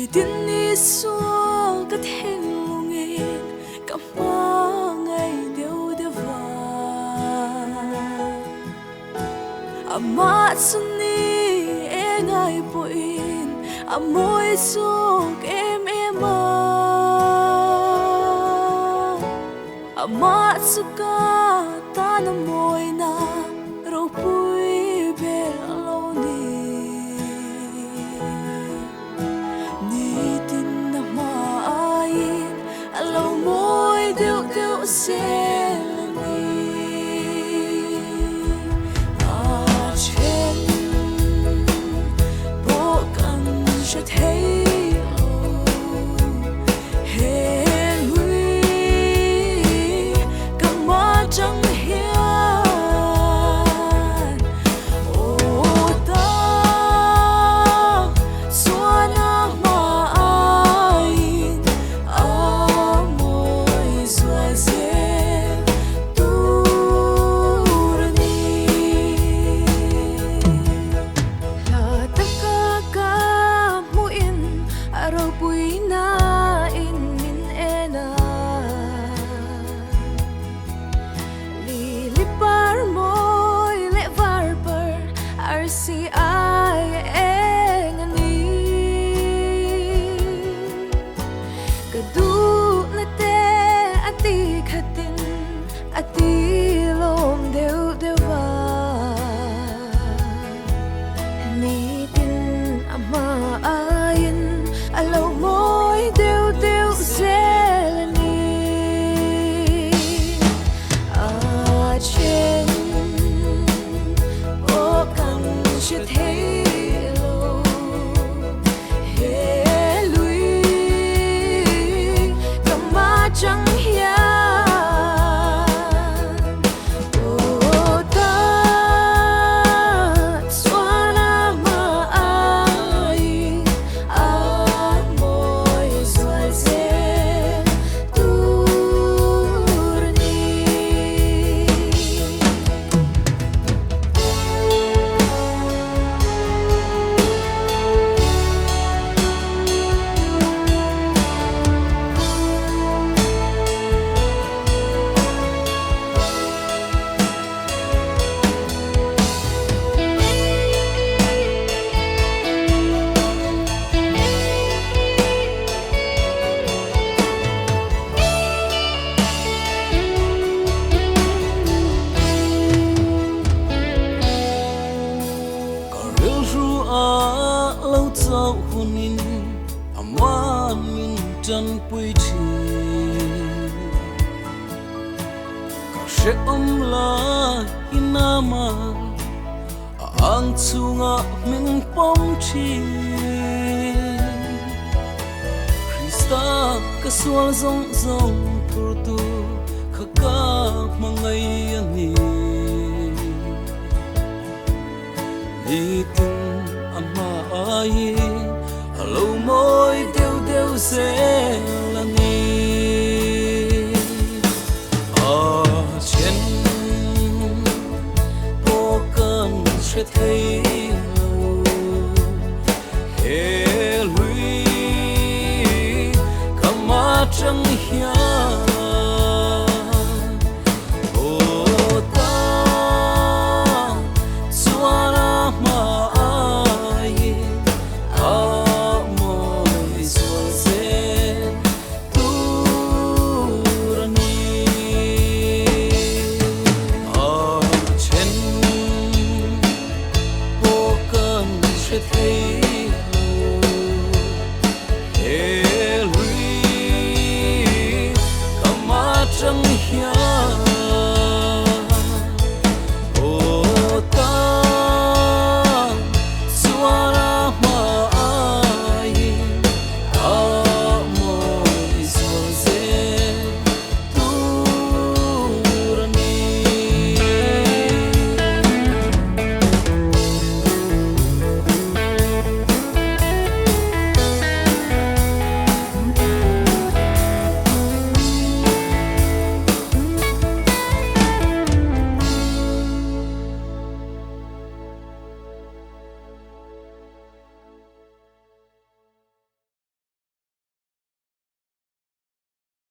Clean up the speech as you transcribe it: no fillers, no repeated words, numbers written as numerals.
Nitin Isua ka Thinlungin ka ngay điều điều Amat suni e ngay poin amoy sok ema Amat suka tanamoy na ropui beloni Nitin na maayin alaw mo'y diw-diw selani Achen bokan siya halo Henry kamajang hiyan Ota suana maayin amoy suazel turni Latagkakamuin araw po'y nain min ena Lilipar mo'y levarpar arsi ay engani Kadu na te ati katin ati lom dewa Nitin amaayin alaw mo'y dew selani Achen bokan siya halo Helui kamajang hiyan Ota suana maayin amoy suazel turni Karel ru a lau zau hunin amwan min tan pui thi Ka she la inama ang chunga min pom thi Krista ka sual zong zong purtu khaka mangai ani Nitin amaayin alaw mo'y dew selani Achen bokan siya halo Helui kamajang hiyan Ota suana maayin amoy suazel turni Achen bokan siya